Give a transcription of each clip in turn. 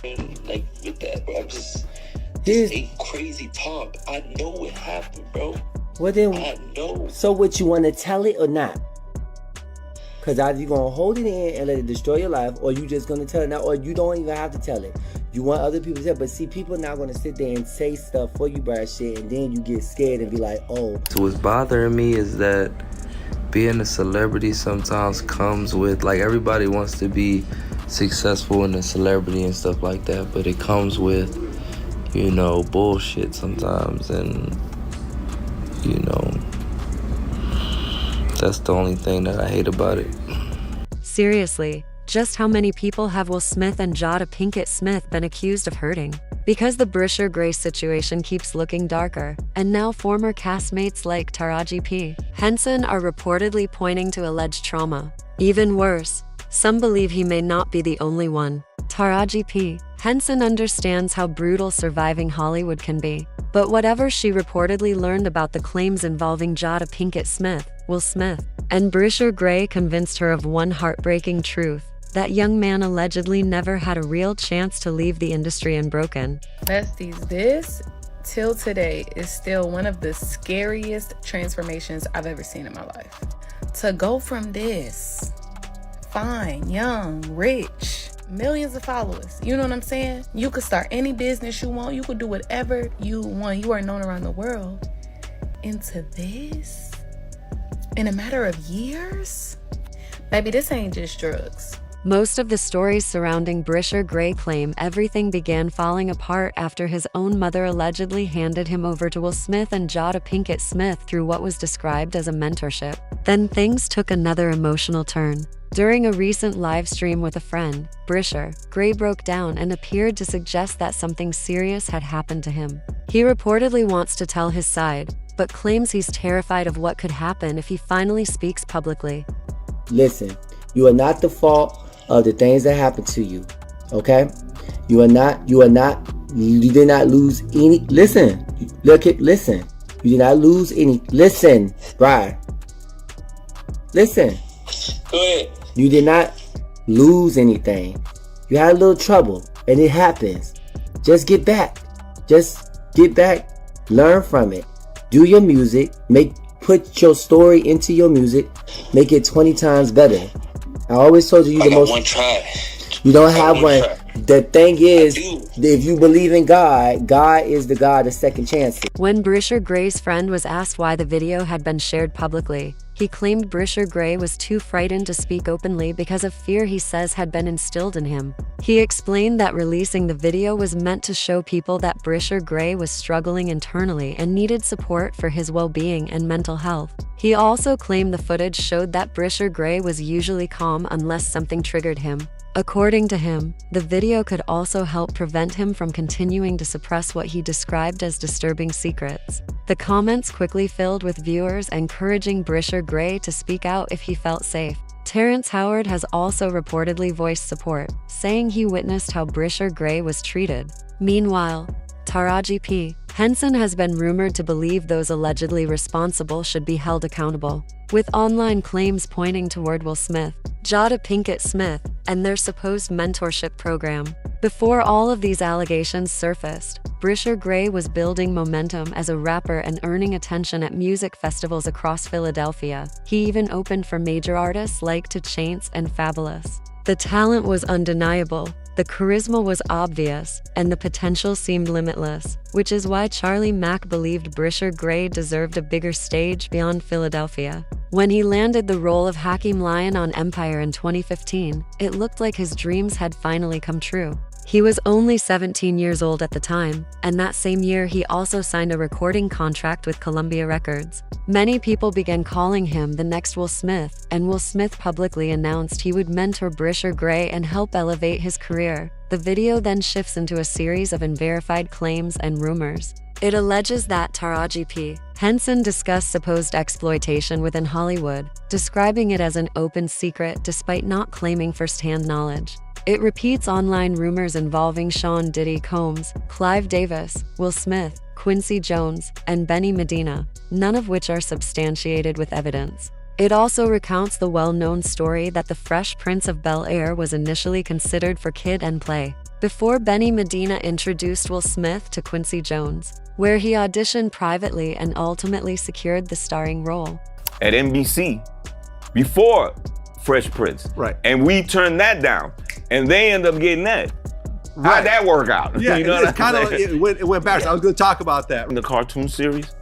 like with that, bro. I'm just This ain't crazy talk. I know what happened, bro. Well then, I know. So what, you want to tell it or not? Because either you're going to hold it in and let it destroy your life, or you just going to tell it now, or you don't even have to tell it. You want other people to tell it. But see, people are not going to sit there and say stuff for you, Bryshere, and then you get scared and be like, oh. So what's bothering me is that being a celebrity sometimes comes with, like, everybody wants to be successful in a celebrity and stuff like that, but it comes with, you know, bullshit sometimes, and, you know, that's the only thing that I hate about it. Seriously, just how many people have Will Smith and Jada Pinkett Smith been accused of hurting? Because the Bryshere Gray situation keeps looking darker, and now former castmates like Taraji P. Henson are reportedly pointing to alleged trauma. Even worse, some believe he may not be the only one. Taraji P. Henson understands how brutal surviving Hollywood can be, but whatever she reportedly learned about the claims involving Jada Pinkett Smith, Will Smith, and Bryshere Gray convinced her of one heartbreaking truth: that young man allegedly never had a real chance to leave the industry unbroken. Besties, this till today is still one of the scariest transformations I've ever seen in my life. To go from this fine, young, rich, millions of followers, you know what I'm saying? You could start any business you want, you could do whatever you want, you are known around the world, into this in a matter of years? Baby, this ain't just drugs. Most of the stories surrounding Bryshere Gray claim everything began falling apart after his own mother allegedly handed him over to Will Smith and Jada Pinkett Smith through what was described as a mentorship. Then things took another emotional turn. During a recent live stream with a friend, Bryshere Gray broke down and appeared to suggest that something serious had happened to him. He reportedly wants to tell his side, but claims he's terrified of what could happen if he finally speaks publicly. Listen, you are not the fault of the things that happen to you, okay? You did not lose any, listen, listen. You did not lose any, listen, Brian. Listen. Go ahead. You did not lose anything. You had a little trouble, and it happens. Just get back. Learn from it. Do your music. Put your story into your music. Make it 20 times better. I always told you, I got one try. You don't have one. The thing is, do. if you believe in God, God is the God of second chances. When Bryshere Gray's friend was asked why the video had been shared publicly, he claimed Bryshere Gray was too frightened to speak openly because of fear he says had been instilled in him. He explained that releasing the video was meant to show people that Bryshere Gray was struggling internally and needed support for his well-being and mental health. He also claimed the footage showed that Bryshere Gray was usually calm unless something triggered him. According to him, the video could also help prevent him from continuing to suppress what he described as disturbing secrets. The comments quickly filled with viewers encouraging Bryshere Gray to speak out if he felt safe. Terrence Howard has also reportedly voiced support, saying he witnessed how Bryshere Gray was treated. Meanwhile, Taraji P. Henson has been rumored to believe those allegedly responsible should be held accountable, with online claims pointing toward Will Smith, Jada Pinkett Smith, and their supposed mentorship program. Before all of these allegations surfaced, Bryshere Gray was building momentum as a rapper and earning attention at music festivals across Philadelphia. He even opened for major artists like 2 Chainz and Fabulous. The talent was undeniable, the charisma was obvious, and the potential seemed limitless, which is why Charlie Mack believed Bryshere Gray deserved a bigger stage beyond Philadelphia. When he landed the role of Hakeem Lion on Empire in 2015, it looked like his dreams had finally come true. He was only 17 years old at the time, and that same year he also signed a recording contract with Columbia Records. Many people began calling him the next Will Smith, and Will Smith publicly announced he would mentor Bryshere Gray and help elevate his career. The video then shifts into a series of unverified claims and rumors. It alleges that Taraji P. Henson discussed supposed exploitation within Hollywood, describing it as an open secret despite not claiming first-hand knowledge. It repeats online rumors involving Sean Diddy Combs, Clive Davis, Will Smith, Quincy Jones, and Benny Medina, none of which are substantiated with evidence. It also recounts the well-known story that The Fresh Prince of Bel-Air was initially considered for kid and play, before Benny Medina introduced Will Smith to Quincy Jones, where he auditioned privately and ultimately secured the starring role. At NBC, before Fresh Prince. Right. And we turned that down, and they end up getting that. Right. How'd that work out? Yeah, You know it's kind of, it went backwards. I was going to talk about that. In the cartoon series,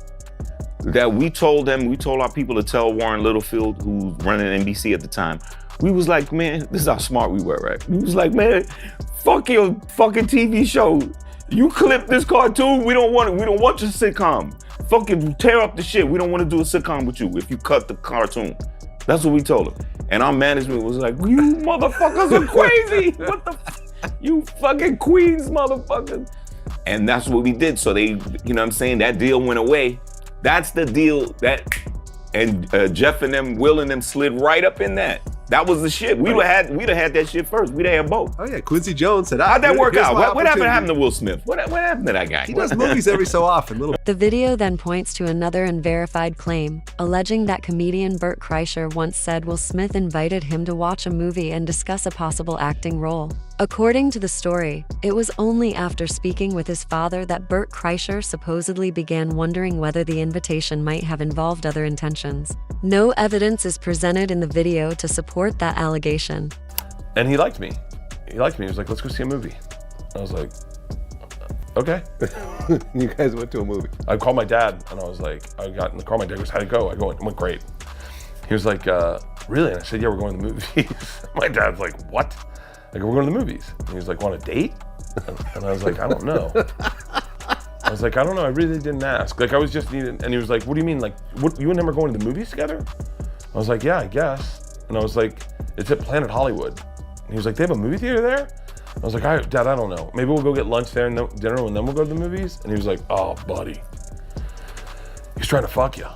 that we told our people to tell Warren Littlefield, who was running NBC at the time, we was like, man, this is how smart we were, right? We was like, man, fuck your fucking TV show. You clip this cartoon, we don't want your sitcom. Fucking tear up the shit. We don't want to do a sitcom with you if you cut the cartoon. That's what we told them. And our management was like, you motherfuckers are crazy. What the you fucking Queens motherfuckers. And that's what we did. So they, you know what I'm saying? That deal went away. That's the deal and Jeff and them, Will and them slid right up in that. That was the shit. We'd have had that shit first. We'd have had both. Oh yeah, Quincy Jones said, how'd that work out? What happened to Will Smith? What happened to that guy? He does movies every so often. The video then points to another unverified claim, alleging that comedian Bert Kreischer once said Will Smith invited him to watch a movie and discuss a possible acting role. According to the story, it was only after speaking with his father that Bert Kreischer supposedly began wondering whether the invitation might have involved other intentions. No evidence is presented in the video to support that allegation. And he liked me. He was like, let's go see a movie. I was like, okay. You guys went to a movie. I called my dad and I was like, I got in the car, my dad goes, how'd it go? It went great. He was like, really? And I said, yeah, we're going to the movies. My dad's like, what? I go, we're going to the movies. And he was like, want a date? And I was like, I don't know. I was like, I don't know, I really didn't ask. Like, I was just needing, and he was like, what do you mean? Like, what, you and him are going to the movies together? I was like, yeah, I guess. And I was like, it's at Planet Hollywood. And he was like, they have a movie theater there? I was like, Dad, I don't know. Maybe we'll go get lunch there and dinner and then we'll go to the movies? And he was like, oh, buddy. He's trying to fuck you.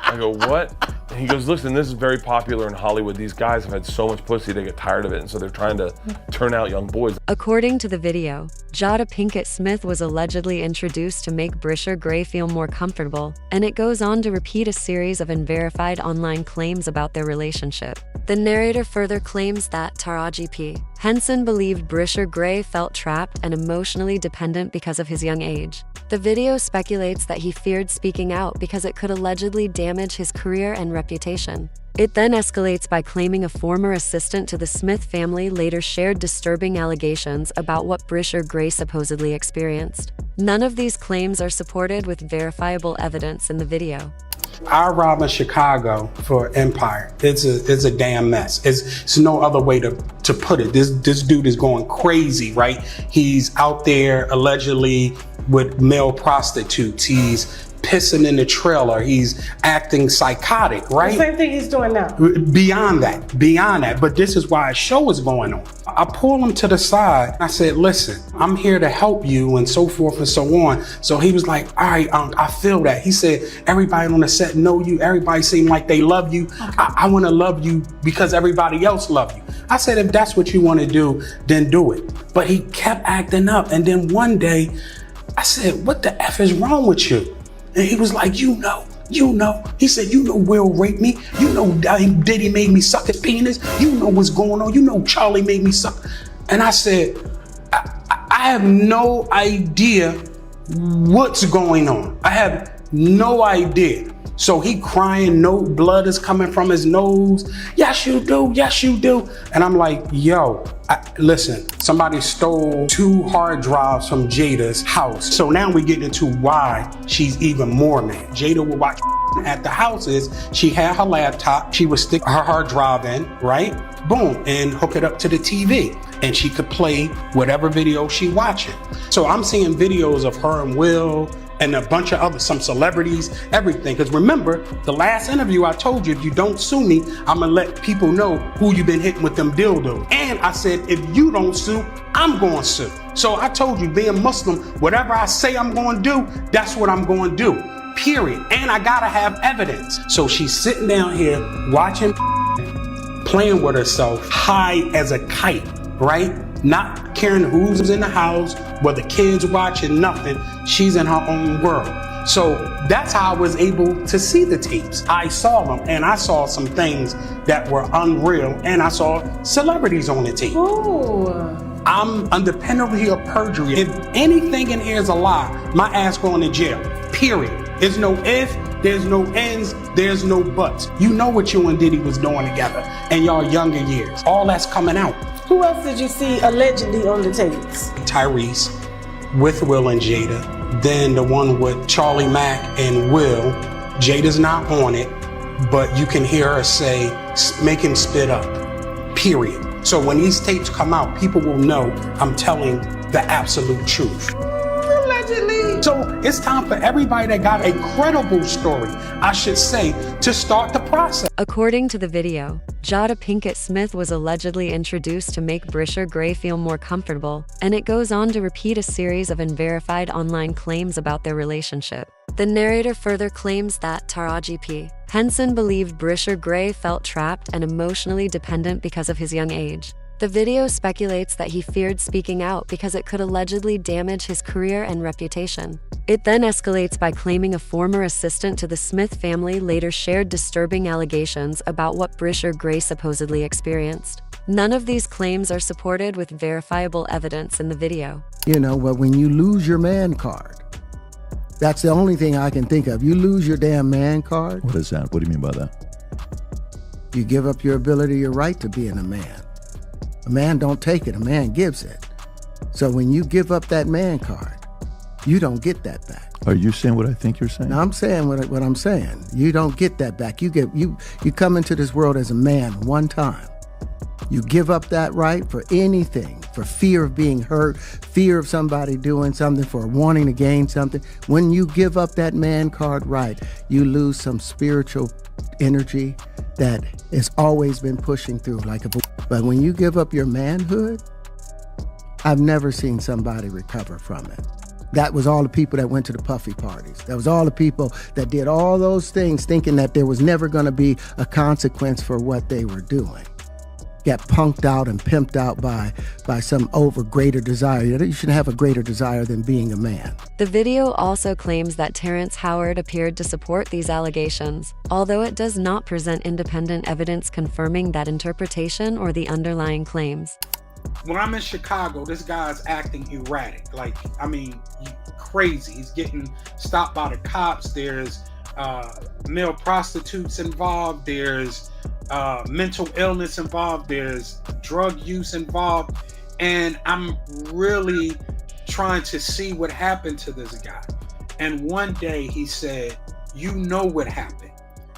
I go, what? And he goes, listen, this is very popular in Hollywood. These guys have had so much pussy, they get tired of it. And so they're trying to turn out young boys. According to the video, Jada Pinkett Smith was allegedly introduced to make Bryshere Gray feel more comfortable, and it goes on to repeat a series of unverified online claims about their relationship. The narrator further claims that Taraji P. Henson believed Bryshere Gray felt trapped and emotionally dependent because of his young age. The video speculates that he feared speaking out because it could allegedly damage his career and reputation. It then escalates by claiming a former assistant to the Smith family later shared disturbing allegations about what Bryshere Gray supposedly experienced. None of these claims are supported with verifiable evidence in the video. Our rob in Chicago for Empire, it's a damn mess. It's no other way to put it. This dude is going crazy, right? He's out there allegedly with male prostitutes. He's pissing in the trailer. He's acting psychotic, right? The same thing he's doing now. Beyond that. But this is why a show is going on. I pulled him to the side. I said, listen, I'm here to help you and so forth and so on. So he was like, all right, I feel that. He said, everybody on the set know you. Everybody seem like they love you. Okay. I want to love you because everybody else love you. I said, if that's what you want to do, then do it. But he kept acting up. And then one day I said, what the F is wrong with you? And he was like, you know. He said, you know Will raped me. You know Diddy made me suck his penis. You know what's going on. You know Charlie made me suck. And I said, I have no idea what's going on. I have no idea. So he crying, no blood is coming from his nose. Yes, you do. Yes, you do. And I'm like, yo, listen, somebody stole 2 hard drives from Jada's house. So now we get into why she's even more mad. Jada would watch at the houses. She had her laptop. She would stick her hard drive in, right? Boom, and hook it up to the TV. And she could play whatever video she watching. So I'm seeing videos of her and Will and a bunch of some celebrities, everything. Because remember, the last interview I told you, if you don't sue me, I'm gonna let people know who you've been hitting with them dildos. And I said, if you don't sue, I'm gonna sue. So I told you, being Muslim, whatever I say I'm gonna do, that's what I'm gonna do, period. And I gotta have evidence. So she's sitting down here watching, playing with herself, high as a kite, right? Not caring who's in the house, whether kids watching, nothing. She's in her own world. So that's how I was able to see the tapes. I saw them, and I saw some things that were unreal, and I saw celebrities on the tape. Ooh. I'm under penalty of perjury. If anything in here is a lie, my ass going to jail, period. There's no if, there's no ends, there's no buts. You know what you and Diddy was doing together in y'all younger years. All that's coming out. Who else did you see allegedly on the tapes? Tyrese with Will and Jada. Then the one with Charlie Mack and Will. Jada's not on it, but you can hear her say, make him spit up, period. So when these tapes come out, people will know I'm telling the absolute truth. Allegedly. So it's time for everybody that got a credible story, I should say, to start the process. According to the video, Jada Pinkett Smith was allegedly introduced to make Bryshere Gray feel more comfortable, and it goes on to repeat a series of unverified online claims about their relationship. The narrator further claims that Taraji P. Henson believed Bryshere Gray felt trapped and emotionally dependent because of his young age. The video speculates that he feared speaking out because it could allegedly damage his career and reputation. It then escalates by claiming a former assistant to the Smith family later shared disturbing allegations about what Bryshere Gray supposedly experienced. None of these claims are supported with verifiable evidence in the video. You know, but when you lose your man card, that's the only thing I can think of. You lose your damn man card. What is that? What do you mean by that? You give up your ability, your right to being a man. A man don't take it, a man gives it. So when you give up that man card, you don't get that back. Are you saying what I think you're saying? Now, I'm saying what I'm saying. You don't get that back. You come into this world as a man one time. You give up that right for anything, for fear of being hurt, fear of somebody doing something, for wanting to gain something. When you give up that man card right, you lose some spiritual energy that has always been pushing through. But when you give up your manhood, I've never seen somebody recover from it. That was all the people that went to the puffy parties. That was all the people that did all those things thinking that there was never going to be a consequence for what they were doing. Get punked out and pimped out by some greater desire. You shouldn't have a greater desire than being a man. The video also claims that Terrence Howard appeared to support these allegations, although it does not present independent evidence confirming that interpretation or the underlying claims. When I'm in Chicago, this guy's acting erratic. Crazy. He's getting stopped by the cops. There's male prostitutes involved. There's mental illness involved. There's drug use involved. And I'm really trying to see what happened to this guy. And one day he said, you know what happened.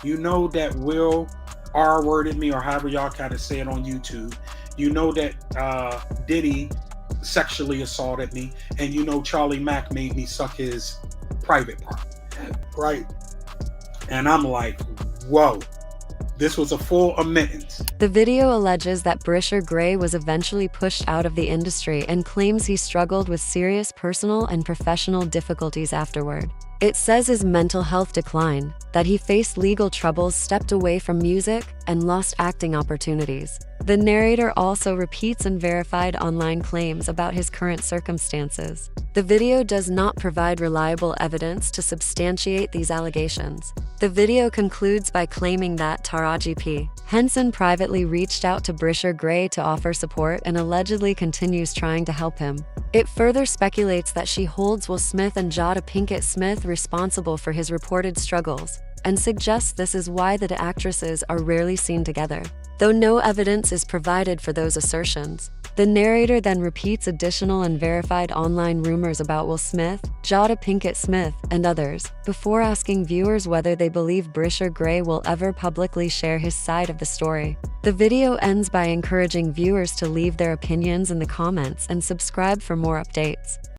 You know that Will R-worded me, or however y'all kind of say it on YouTube. You know that Diddy sexually assaulted me. And you know Charlie Mack made me suck his private part. Right? And I'm like, whoa. This was a full admittance. The video alleges that Bryshere Gray was eventually pushed out of the industry and claims he struggled with serious personal and professional difficulties afterward. It says his mental health declined, that he faced legal troubles, stepped away from music, and lost acting opportunities. The narrator also repeats unverified online claims about his current circumstances. The video does not provide reliable evidence to substantiate these allegations. The video concludes by claiming that Taraji P. Henson privately reached out to Bryshere Gray to offer support and allegedly continues trying to help him. It further speculates that she holds Will Smith and Jada Pinkett Smith responsible for his reported struggles, and suggests this is why the actresses are rarely seen together. Though no evidence is provided for those assertions, the narrator then repeats additional unverified online rumors about Will Smith, Jada Pinkett Smith, and others, before asking viewers whether they believe Bryshere Gray will ever publicly share his side of the story. The video ends by encouraging viewers to leave their opinions in the comments and subscribe for more updates.